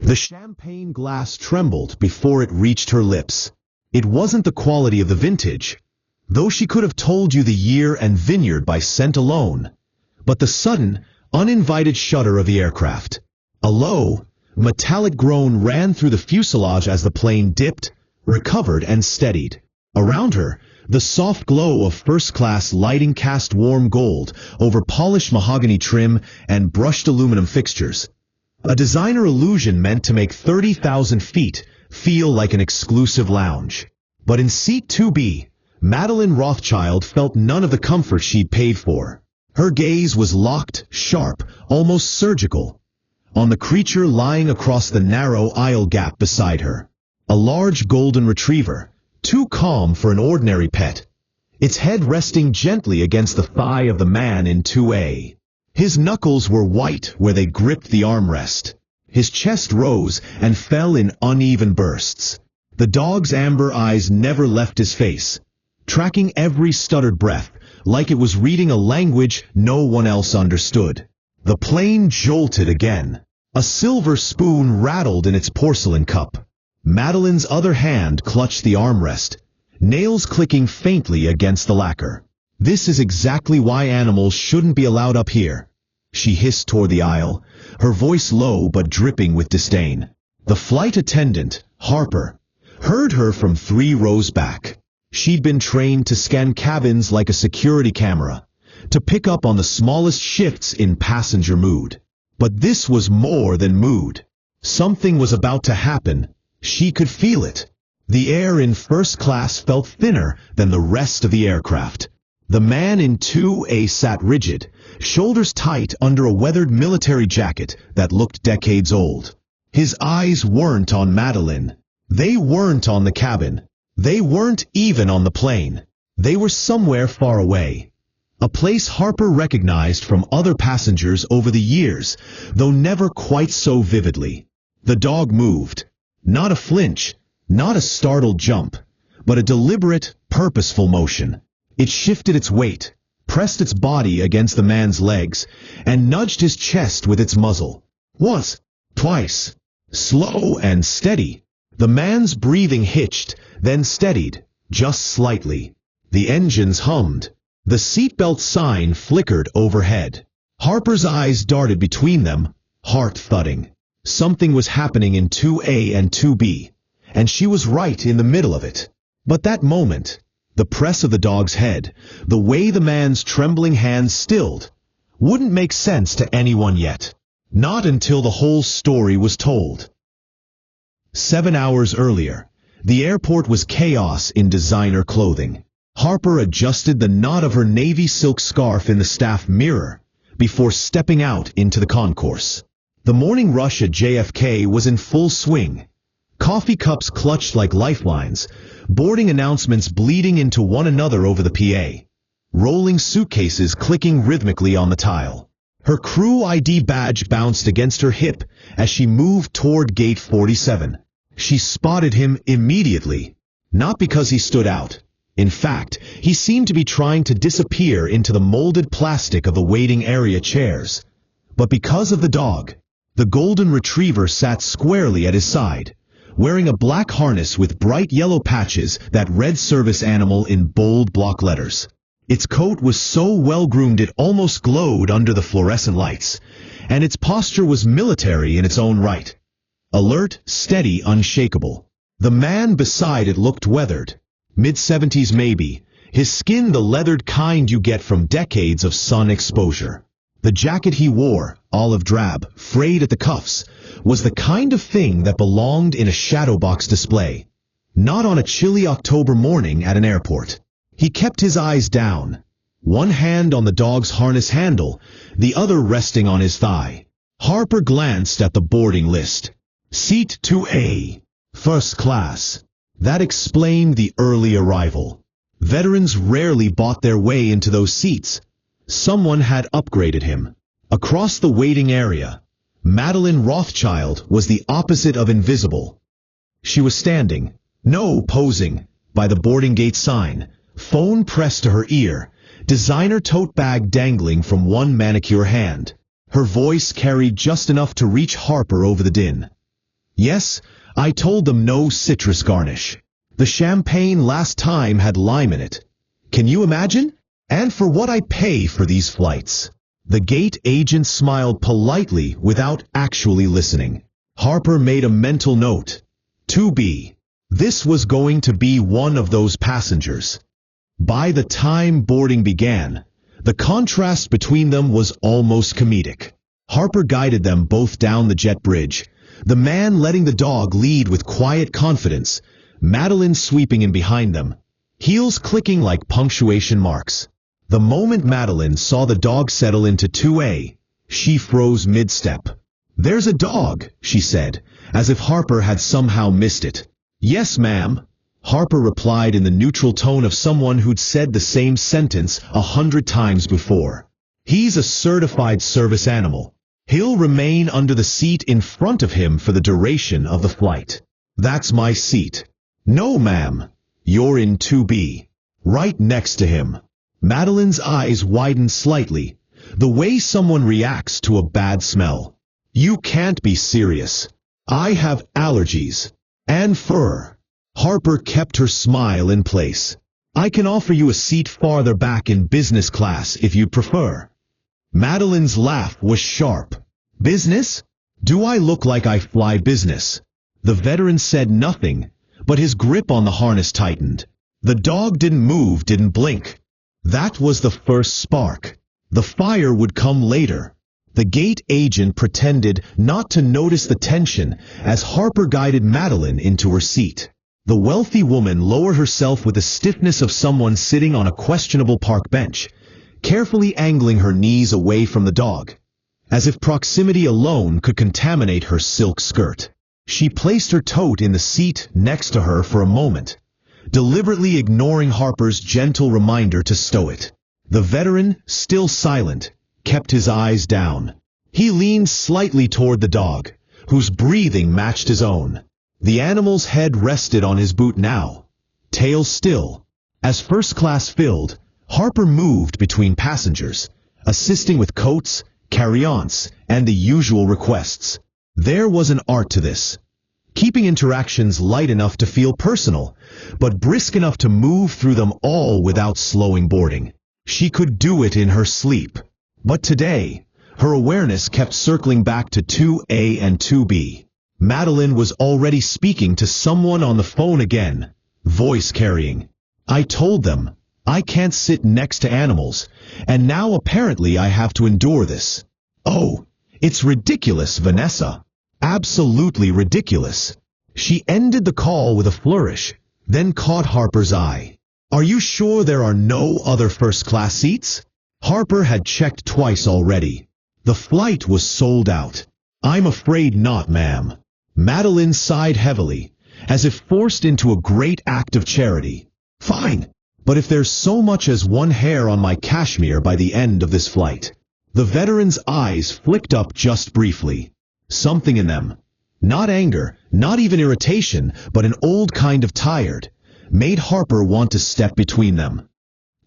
The champagne glass trembled before it reached her lips. It wasn't the quality of the vintage, though she could have told you the year and vineyard by scent alone, but the sudden, uninvited shudder of the aircraft. A low, metallic groan ran through the fuselage as the plane dipped, recovered, and steadied. Around her, the soft glow of first-class lighting cast warm gold over polished mahogany trim and brushed aluminum fixtures. A designer illusion meant to make 30,000 feet feel like an exclusive lounge. But in Seat 2B, Madeline Rothschild felt none of the comfort she'd paid for. Her gaze was locked, sharp, almost surgical, on the creature lying across the narrow aisle gap beside her. A large golden retriever, too calm for an ordinary pet, its head resting gently against the thigh of the man in 2A. His knuckles were white where they gripped the armrest. His chest rose and fell in uneven bursts. The dog's amber eyes never left his face, tracking every stuttered breath, like it was reading a language no one else understood. The plane jolted again. A silver spoon rattled in its porcelain cup. Madeline's other hand clutched the armrest, nails clicking faintly against the lacquer. "This is exactly why animals shouldn't be allowed up here," she hissed toward the aisle, her voice low but dripping with disdain. The flight attendant, Harper, heard her from 3 rows back. She'd been trained to scan cabins like a security camera, to pick up on the smallest shifts in passenger mood. But this was more than mood. Something was about to happen. She could feel it. The air in first class felt thinner than the rest of the aircraft. The man in 2A sat rigid, shoulders tight under a weathered military jacket that looked decades old. His eyes weren't on Madeline. They weren't on the cabin. They weren't even on the plane. They were somewhere far away. A place Harper recognized from other passengers over the years, though never quite so vividly. The dog moved. Not a flinch, not a startled jump, but a deliberate, purposeful motion. It shifted its weight, pressed its body against the man's legs, and nudged his chest with its muzzle. Once, twice. Slow and steady. The man's breathing hitched, then steadied, just slightly. The engines hummed. The seatbelt sign flickered overhead. Harper's eyes darted between them, heart thudding. Something was happening in 2A and 2B, and she was right in the middle of it. But that moment, the press of the dog's head, the way the man's trembling hands stilled, wouldn't make sense to anyone yet. Not until the whole story was told. 7 hours earlier, the airport was chaos in designer clothing. Harper adjusted the knot of her navy silk scarf in the staff mirror before stepping out into the concourse. The morning rush at JFK was in full swing. Coffee cups clutched like lifelines, boarding announcements bleeding into one another over the PA, rolling suitcases clicking rhythmically on the tile. Her crew ID badge bounced against her hip as she moved toward gate 47. She spotted him immediately, not because he stood out. In fact, he seemed to be trying to disappear into the molded plastic of the waiting area chairs. But because of the dog, the golden retriever sat squarely at his side, wearing a black harness with bright yellow patches that read service animal in bold block letters. Its coat was so well-groomed it almost glowed under the fluorescent lights, and its posture was military in its own right. Alert, steady, unshakable. The man beside it looked weathered. Mid-70s maybe, his skin the leathered kind you get from decades of sun exposure. The jacket he wore, olive drab, frayed at the cuffs, was the kind of thing that belonged in a shadow box display, not on a chilly October morning at an airport. He kept his eyes down, one hand on the dog's harness handle, the other resting on his thigh. Harper glanced at the boarding list. Seat 2A, first class. That explained the early arrival. Veterans rarely bought their way into those seats. Someone had upgraded him. Across the waiting area, Madeline Rothschild was the opposite of invisible. She was standing, no posing, by the boarding gate sign, phone pressed to her ear, designer tote bag dangling from one manicure hand. Her voice carried just enough to reach Harper over the din. Yes, I told them no citrus garnish. The champagne last time had lime in it. Can you imagine? And for what I pay for these flights. The gate agent smiled politely without actually listening. Harper made a mental note. 2B. This was going to be one of those passengers. By the time boarding began, the contrast between them was almost comedic. Harper guided them both down the jet bridge, the man letting the dog lead with quiet confidence, Madeline sweeping in behind them, heels clicking like punctuation marks. The moment Madeline saw the dog settle into 2A, she froze mid-step. "There's a dog," she said, as if Harper had somehow missed it. "Yes, ma'am," Harper replied in the neutral tone of someone who'd said the same sentence 100 times before. "He's a certified service animal. He'll remain under the seat in front of him for the duration of the flight." "That's my seat." "No, ma'am. You're in 2B. Right next to him." Madeline's eyes widened slightly, the way someone reacts to a bad smell. "You can't be serious. I have allergies. And fur." Harper kept her smile in place. "I can offer you a seat farther back in business class if you'd prefer." Madeline's laugh was sharp. "Business? Do I look like I fly business?" The veteran said nothing, but his grip on the harness tightened. The dog didn't move, didn't blink. That was the first spark. The fire would come later. The gate agent pretended not to notice the tension as Harper guided Madeline into her seat. The wealthy woman lowered herself with the stiffness of someone sitting on a questionable park bench, carefully angling her knees away from the dog, as if proximity alone could contaminate her silk skirt. She placed her tote in the seat next to her for a moment, deliberately ignoring Harper's gentle reminder to stow it. The veteran, still silent, kept his eyes down. He leaned slightly toward the dog, whose breathing matched his own. The animal's head rested on his boot now, tail still. As first class filled, Harper moved between passengers, assisting with coats, carry-ons, and the usual requests. There was an art to this, keeping interactions light enough to feel personal, but brisk enough to move through them all without slowing boarding. She could do it in her sleep. But today, her awareness kept circling back to 2A and 2B. Madeline was already speaking to someone on the phone again, voice carrying. "I told them, I can't sit next to animals, and now apparently I have to endure this. Oh, it's ridiculous, Vanessa. Absolutely ridiculous." She ended the call with a flourish, then caught Harper's eye. "Are you sure there are no other first-class seats?" Harper had checked twice already. The flight was sold out. "I'm afraid not, ma'am." Madeline sighed heavily, as if forced into a great act of charity. "Fine, but if there's so much as one hair on my cashmere by the end of this flight." The veteran's eyes flicked up just briefly. Something in them, not anger, not even irritation, but an old kind of tired, made Harper want to step between them.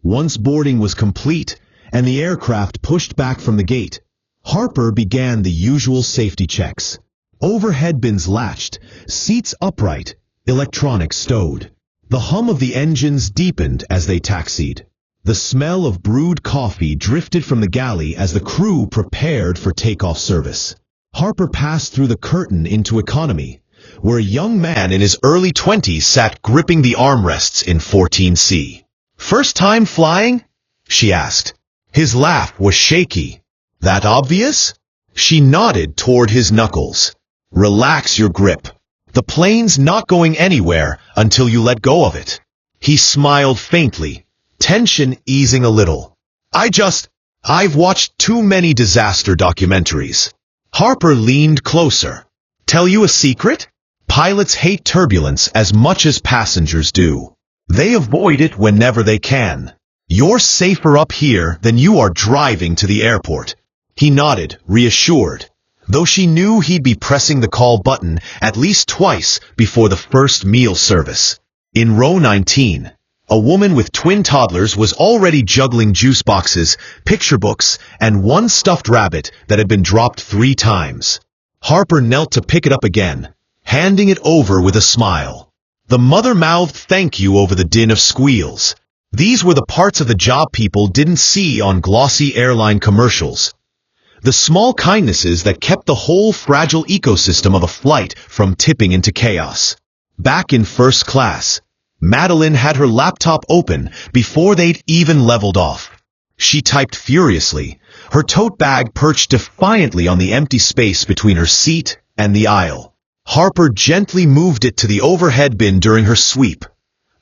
Once boarding was complete and the aircraft pushed back from the gate, Harper began the usual safety checks. Overhead bins latched, seats upright, electronics stowed. The hum of the engines deepened as they taxied. The smell of brewed coffee drifted from the galley as the crew prepared for takeoff service. Harper passed through the curtain into economy, where a young man in his early 20s sat gripping the armrests in 14C. "First time flying?" she asked. His laugh was shaky. "That obvious?" She nodded toward his knuckles. "Relax your grip. The plane's not going anywhere until you let go of it." He smiled faintly, tension easing a little. I've watched too many disaster documentaries." Harper leaned closer. "Tell you a secret? Pilots hate turbulence as much as passengers do. They avoid it whenever they can. You're safer up here than you are driving to the airport." He nodded, reassured, though she knew he'd be pressing the call button at least twice before the first meal service. In row 19, a woman with twin toddlers was already juggling juice boxes, picture books, and one stuffed rabbit that had been dropped 3 times. Harper knelt to pick it up again, handing it over with a smile. The mother mouthed thank you over the din of squeals. These were the parts of the job people didn't see on glossy airline commercials. The small kindnesses that kept the whole fragile ecosystem of a flight from tipping into chaos. Back in first class, Madeline had her laptop open before they'd even leveled off. She typed furiously, her tote bag perched defiantly on the empty space between her seat and the aisle. Harper gently moved it to the overhead bin during her sweep,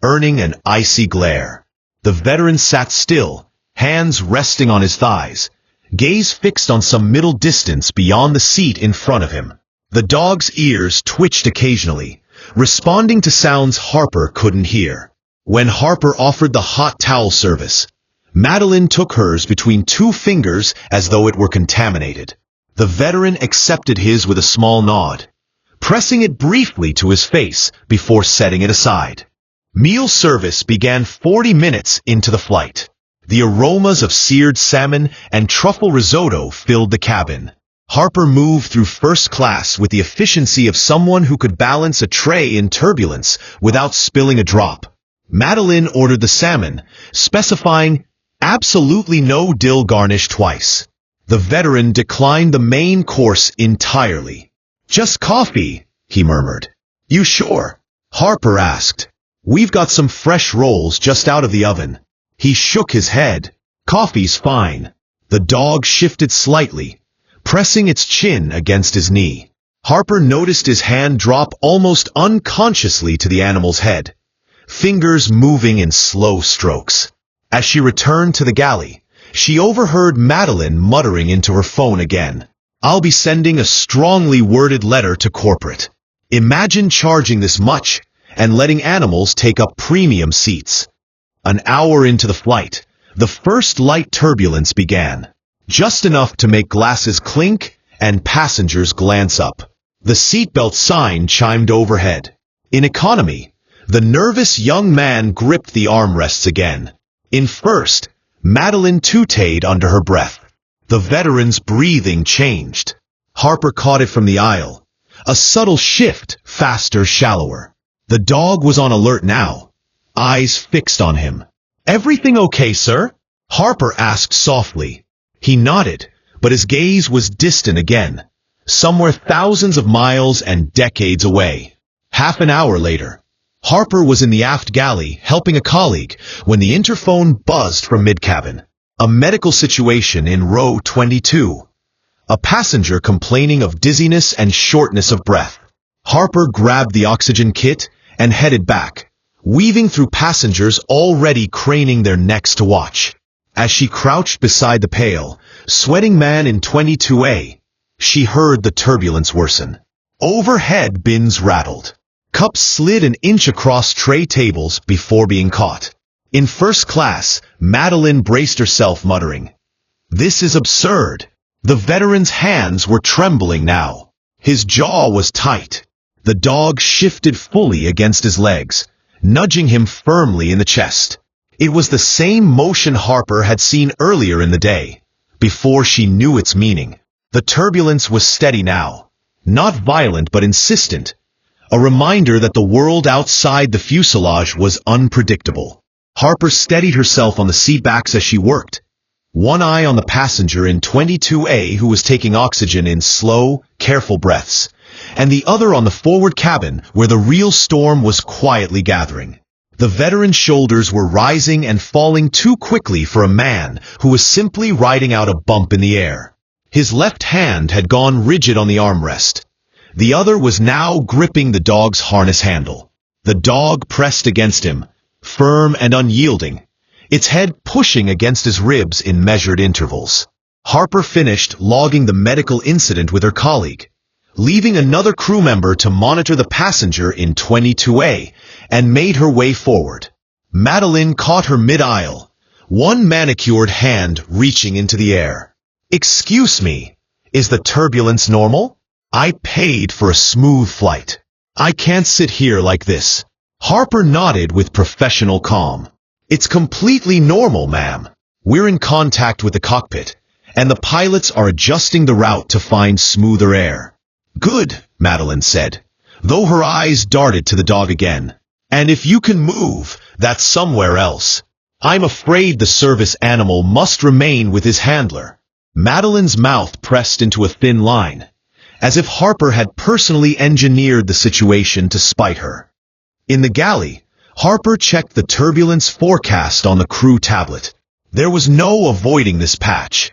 earning an icy glare. The veteran sat still, hands resting on his thighs, gaze fixed on some middle distance beyond the seat in front of him. The dog's ears twitched occasionally, responding to sounds Harper couldn't hear. When Harper offered the hot towel service, Madeline took hers between two fingers as though it were contaminated. The veteran accepted his with a small nod, pressing it briefly to his face before setting it aside. Meal service began 40 minutes into the flight. The aromas of seared salmon and truffle risotto filled the cabin. Harper moved through first class with the efficiency of someone who could balance a tray in turbulence without spilling a drop. Madeline ordered the salmon, specifying absolutely no dill garnish twice. The veteran declined the main course entirely. "Just coffee," he murmured. "You sure?" Harper asked. "We've got some fresh rolls just out of the oven." He shook his head. "Coffee's fine." The dog shifted slightly, pressing its chin against his knee. Harper noticed his hand drop almost unconsciously to the animal's head, fingers moving in slow strokes. As she returned to the galley, she overheard Madeline muttering into her phone again. "I'll be sending a strongly worded letter to corporate. Imagine charging this much and letting animals take up premium seats." An hour into the flight, the first light turbulence began, just enough to make glasses clink and passengers glance up. The seatbelt sign chimed overhead. In economy, the nervous young man gripped the armrests again. In first, Madeline toothed under her breath. The veteran's breathing changed. Harper caught it from the aisle. A subtle shift, faster, shallower. The dog was on alert now, eyes fixed on him. "Everything okay, sir?" Harper asked softly. He nodded, but his gaze was distant again, somewhere thousands of miles and decades away. Half an hour later, Harper was in the aft galley helping a colleague when the interphone buzzed from mid-cabin. A medical situation in row 22. A passenger complaining of dizziness and shortness of breath. Harper grabbed the oxygen kit and headed back, weaving through passengers already craning their necks to watch. As she crouched beside the pale, sweating man in 22A, she heard the turbulence worsen. Overhead bins rattled. Cups slid an inch across tray tables before being caught. In first class, Madeline braced herself, muttering, "This is absurd." The veteran's hands were trembling now. His jaw was tight. The dog shifted fully against his legs, nudging him firmly in the chest. It was the same motion Harper had seen earlier in the day, before she knew its meaning. The turbulence was steady now, not violent but insistent, a reminder that the world outside the fuselage was unpredictable. Harper steadied herself on the seatbacks as she worked, one eye on the passenger in 22A who was taking oxygen in slow, careful breaths, and the other on the forward cabin where the real storm was quietly gathering. The veteran's shoulders were rising and falling too quickly for a man who was simply riding out a bump in the air. His left hand had gone rigid on the armrest. The other was now gripping the dog's harness handle. The dog pressed against him, firm and unyielding, its head pushing against his ribs in measured intervals. Harper finished logging the medical incident with her colleague, leaving another crew member to monitor the passenger in 22A, and made her way forward. Madeline caught her mid-aisle, one manicured hand reaching into the air. "Excuse me, is the turbulence normal? I paid for a smooth flight. I can't sit here like this." Harper nodded with professional calm. "It's completely normal, ma'am. We're in contact with the cockpit, and the pilots are adjusting the route to find smoother air." "Good," Madeline said, though her eyes darted to the dog again. "And if you can move, that's somewhere else. I'm afraid the service animal must remain with his handler." Madeline's mouth pressed into a thin line, as if Harper had personally engineered the situation to spite her. In the galley, Harper checked the turbulence forecast on the crew tablet. There was no avoiding this patch.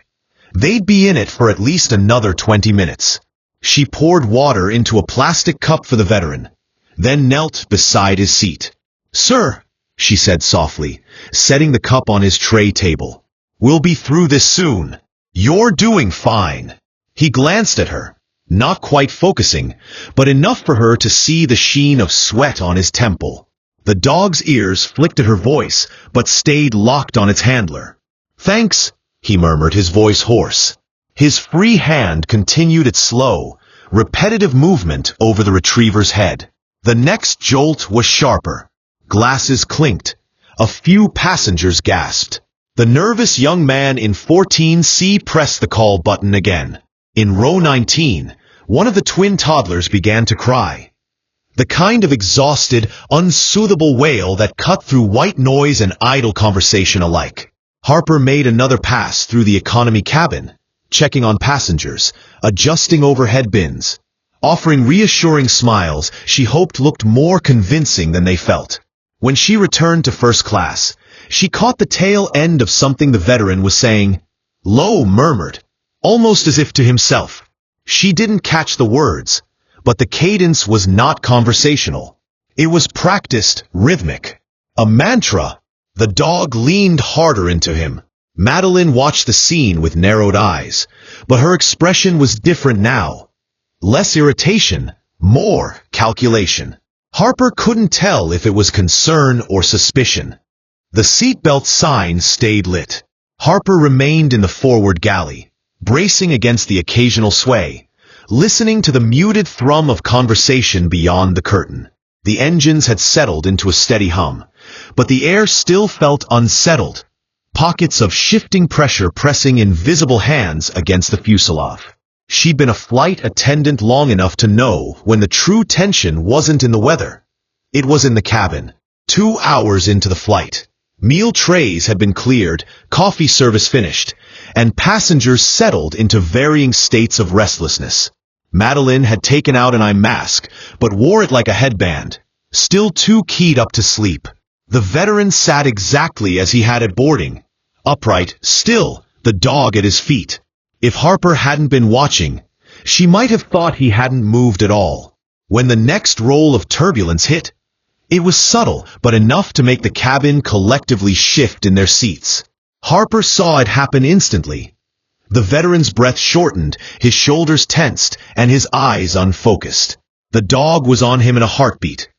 They'd be in it for at least another 20 minutes. She poured water into a plastic cup for the veteran, then knelt beside his seat. "Sir," she said softly, setting the cup on his tray table. "We'll be through this soon. You're doing fine." He glanced at her, not quite focusing, but enough for her to see the sheen of sweat on his temple. The dog's ears flicked at her voice, but stayed locked on its handler. "Thanks," he murmured, his voice hoarse. His free hand continued its slow, repetitive movement over the retriever's head. The next jolt was sharper. Glasses clinked. A few passengers gasped. The nervous young man in 14C pressed the call button again. In row 19, one of the twin toddlers began to cry. The kind of exhausted, unsoothable wail that cut through white noise and idle conversation alike. Harper made another pass through the economy cabin, checking on passengers, adjusting overhead bins, offering reassuring smiles she hoped looked more convincing than they felt. When she returned to first class, she caught the tail end of something the veteran was saying. Low murmured, almost as if to himself. She didn't catch the words, but the cadence was not conversational. It was practiced, rhythmic. A mantra. The dog leaned harder into him. Madeline watched the scene with narrowed eyes, but her expression was different now. Less irritation, more calculation. Harper couldn't tell if it was concern or suspicion. The seatbelt sign stayed lit. Harper remained in the forward galley, bracing against the occasional sway, listening to the muted thrum of conversation beyond the curtain. The engines had settled into a steady hum, but the air still felt unsettled, pockets of shifting pressure pressing invisible hands against the fuselage. She'd been a flight attendant long enough to know when the true tension wasn't in the weather. It was in the cabin. 2 hours into the flight, meal trays had been cleared, coffee service finished, and passengers settled into varying states of restlessness. Madeline had taken out an eye mask, but wore it like a headband, still too keyed up to sleep. The veteran sat exactly as he had at boarding, upright, still, the dog at his feet. If Harper hadn't been watching, she might have thought he hadn't moved at all. When the next roll of turbulence hit, it was subtle, but enough to make the cabin collectively shift in their seats. Harper saw it happen instantly. The veteran's breath shortened, his shoulders tensed, and his eyes unfocused. The dog was on him in a heartbeat,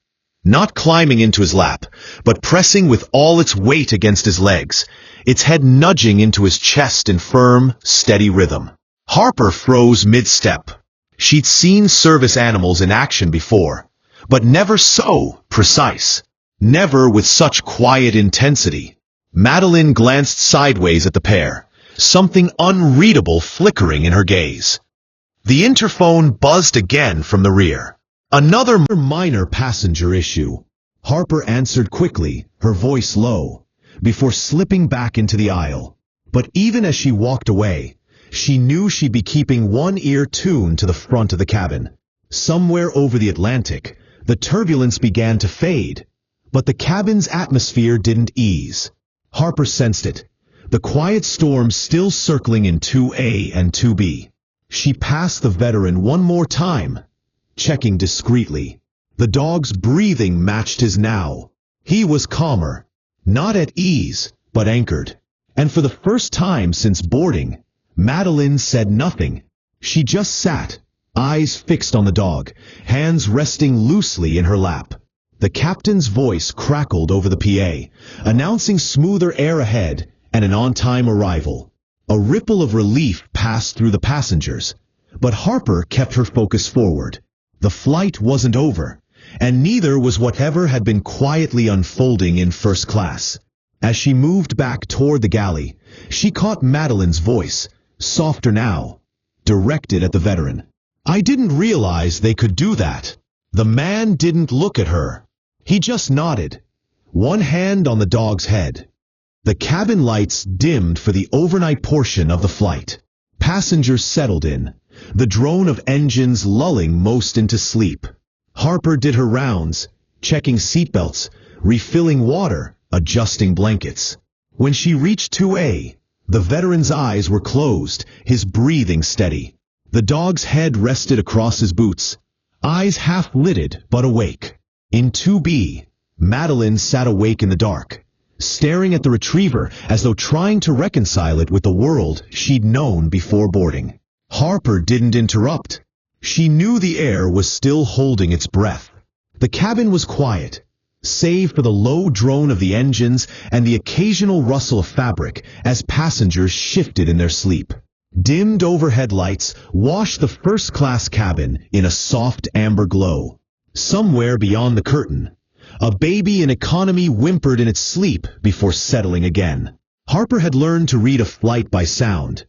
not climbing into his lap, but pressing with all its weight against his legs, its head nudging into his chest in firm, steady rhythm. Harper froze mid-step. She'd seen service animals in action before, but never so precise, never with such quiet intensity. Madeline glanced sideways at the pair, something unreadable flickering in her gaze. The interphone buzzed again from the rear. Another minor passenger issue. Harper answered quickly, her voice low, before slipping back into the aisle. But even as she walked away, she knew she'd be keeping one ear tuned to the front of the cabin. Somewhere over the Atlantic, the turbulence began to fade, but the cabin's atmosphere didn't ease. Harper sensed it, the quiet storm still circling in 2A and 2B. She passed the veteran one more time, checking discreetly. The dog's breathing matched his now. He was calmer, not at ease, but anchored. And for the first time since boarding, Madeline said nothing. She just sat, eyes fixed on the dog, hands resting loosely in her lap. The captain's voice crackled over the PA, announcing smoother air ahead and an on-time arrival. A ripple of relief passed through the passengers, but Harper kept her focus forward. The flight wasn't over, and neither was whatever had been quietly unfolding in first class. As she moved back toward the galley, she caught Madeline's voice, softer now, directed at the veteran. "I didn't realize they could do that." The man didn't look at her. He just nodded, one hand on the dog's head. The cabin lights dimmed for the overnight portion of the flight. Passengers settled in, the drone of engines lulling most into sleep. Harper did her rounds, checking seatbelts, refilling water, adjusting blankets. When she reached 2A, the veteran's eyes were closed, his breathing steady. The dog's head rested across his boots, eyes half-lidded but awake. In 2B, Madeline sat awake in the dark, staring at the retriever as though trying to reconcile it with the world she'd known before boarding. Harper didn't interrupt. She knew the air was still holding its breath. The cabin was quiet, save for the low drone of the engines and the occasional rustle of fabric as passengers shifted in their sleep. Dimmed overhead lights washed the first-class cabin in a soft amber glow. Somewhere beyond the curtain, a baby in economy whimpered in its sleep before settling again. Harper had learned to read a flight by sound.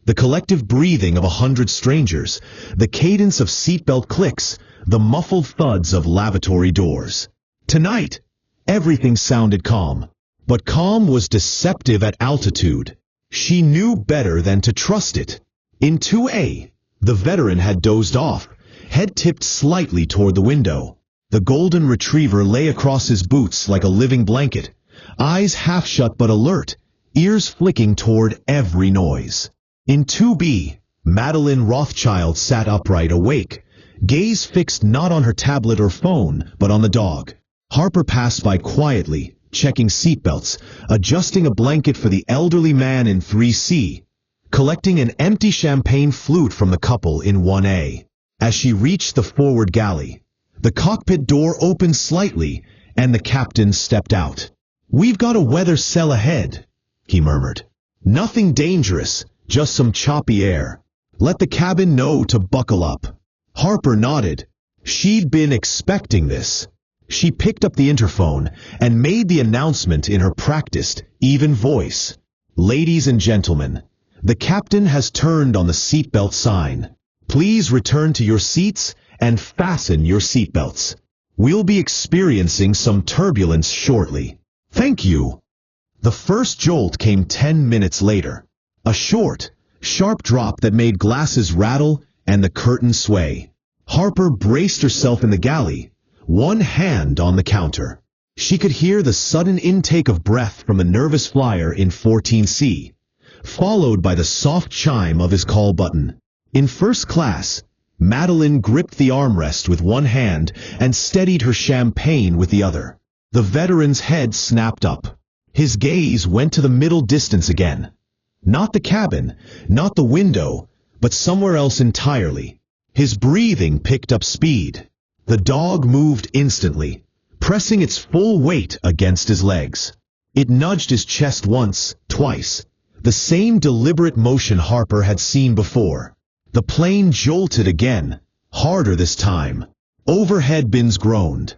The collective breathing of 100 strangers, the cadence of seatbelt clicks, the muffled thuds of lavatory doors. Tonight, everything sounded calm. But calm was deceptive at altitude. She knew better than to trust it. In 2A, the veteran had dozed off, head tipped slightly toward the window. The golden retriever lay across his boots like a living blanket, eyes half shut but alert, ears flicking toward every noise. In 2B, Madeline Rothschild sat upright, awake, gaze fixed not on her tablet or phone, but on the dog. Harper passed by quietly, checking seatbelts, adjusting a blanket for the elderly man in 3C, collecting an empty champagne flute from the couple in 1A. As she reached the forward galley, the cockpit door opened slightly, and the captain stepped out. "We've got a weather cell ahead," he murmured. "Nothing dangerous, just some choppy air. Let the cabin know to buckle up." Harper nodded. She'd been expecting this. She picked up the interphone and made the announcement in her practiced, even voice. "Ladies and gentlemen, the captain has turned on the seatbelt sign. Please return to your seats and fasten your seatbelts. We'll be experiencing some turbulence shortly. Thank you." The first jolt came 10 minutes later. A short, sharp drop that made glasses rattle and the curtain sway. Harper braced herself in the galley, one hand on the counter. She could hear the sudden intake of breath from a nervous flyer in 14C, followed by the soft chime of his call button. In first class, Madeline gripped the armrest with one hand and steadied her champagne with the other. The veteran's head snapped up. His gaze went to the middle distance again. Not the cabin, not the window, but somewhere else entirely. His breathing picked up speed. The dog moved instantly, pressing its full weight against his legs. It nudged his chest once, twice, the same deliberate motion Harper had seen before. The plane jolted again, harder this time. Overhead bins groaned.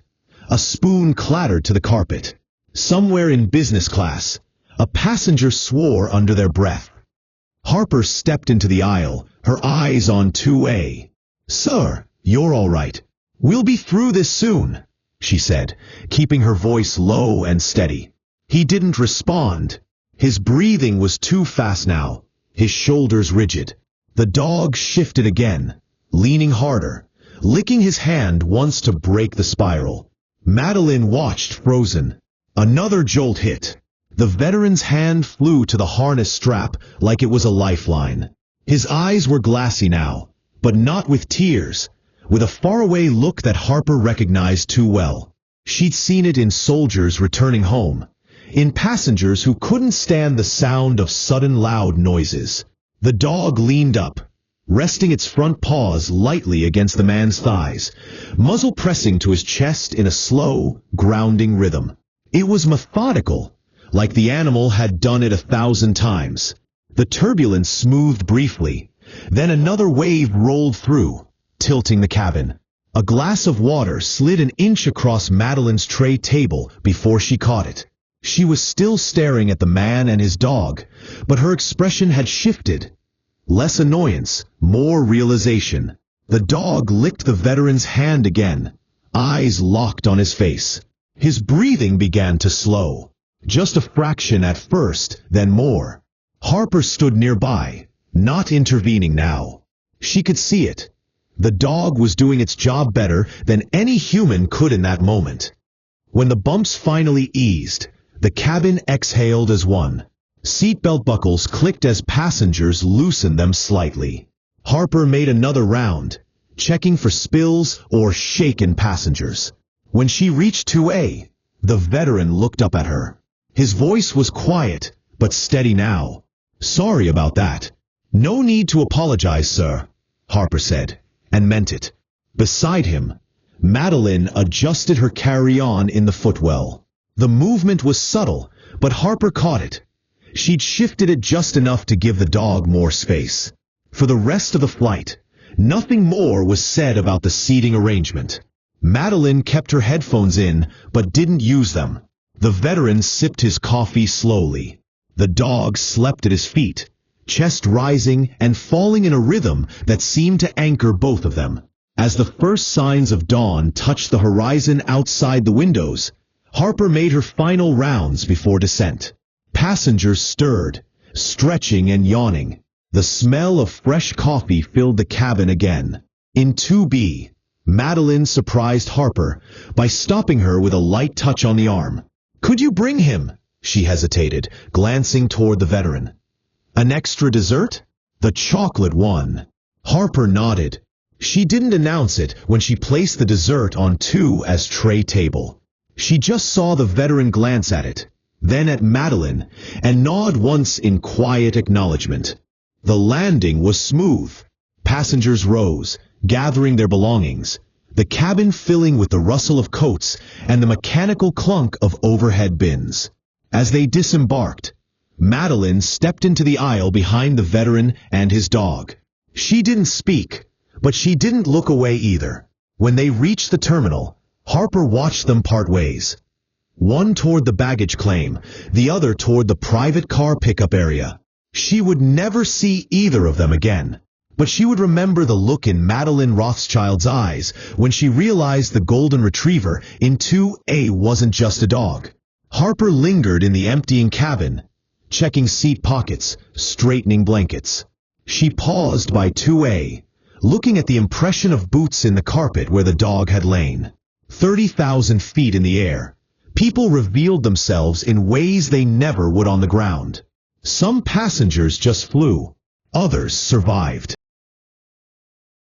A spoon clattered to the carpet. Somewhere in business class, a passenger swore under their breath. Harper stepped into the aisle, her eyes on 2A. "Sir, you're all right. We'll be through this soon," she said, keeping her voice low and steady. He didn't respond. His breathing was too fast now, his shoulders rigid. The dog shifted again, leaning harder, licking his hand once to break the spiral. Madeline watched, frozen. Another jolt hit. The veteran's hand flew to the harness strap like it was a lifeline. His eyes were glassy now, but not with tears, with a faraway look that Harper recognized too well. She'd seen it in soldiers returning home, in passengers who couldn't stand the sound of sudden loud noises. The dog leaned up, resting its front paws lightly against the man's thighs, muzzle pressing to his chest in a slow, grounding rhythm. It was methodical, like the animal had done it 1,000 times. The turbulence smoothed briefly, then another wave rolled through, tilting the cabin. A glass of water slid an inch across Madeline's tray table before she caught it. She was still staring at the man and his dog, but her expression had shifted. Less annoyance, more realization. The dog licked the veteran's hand again, eyes locked on his face. His breathing began to slow. Just a fraction at first, then more. Harper stood nearby, not intervening now. She could see it. The dog was doing its job better than any human could in that moment. When the bumps finally eased, the cabin exhaled as one. Seatbelt buckles clicked as passengers loosened them slightly. Harper made another round, checking for spills or shaken passengers. When she reached 2A, the veteran looked up at her. His voice was quiet, but steady now. "Sorry about that." "No need to apologize, sir," Harper said, and meant it. Beside him, Madeline adjusted her carry-on in the footwell. The movement was subtle, but Harper caught it. She'd shifted it just enough to give the dog more space. For the rest of the flight, nothing more was said about the seating arrangement. Madeline kept her headphones in, but didn't use them. The veteran sipped his coffee slowly. The dog slept at his feet, chest rising and falling in a rhythm that seemed to anchor both of them. As the first signs of dawn touched the horizon outside the windows, Harper made her final rounds before descent. Passengers stirred, stretching and yawning. The smell of fresh coffee filled the cabin again. In 2B, Madeline surprised Harper by stopping her with a light touch on the arm. "Could you bring him?" She hesitated, glancing toward the veteran. "An extra dessert?" "The chocolate one." Harper nodded. She didn't announce it when she placed the dessert on 2's tray table. She just saw the veteran glance at it, then at Madeline, and nod once in quiet acknowledgement. The landing was smooth. Passengers rose, gathering their belongings, the cabin filling with the rustle of coats and the mechanical clunk of overhead bins. As they disembarked, Madeline stepped into the aisle behind the veteran and his dog. She didn't speak, but she didn't look away either. When they reached the terminal, Harper watched them part ways. One toward the baggage claim, the other toward the private car pickup area. She would never see either of them again, but she would remember the look in Madeline Rothschild's eyes when she realized the golden retriever in 2A wasn't just a dog. Harper lingered in the emptying cabin, checking seat pockets, straightening blankets. She paused by 2A, looking at the impression of boots in the carpet where the dog had lain. 30,000 feet in the air, people revealed themselves in ways they never would on the ground. Some passengers just flew, others survived.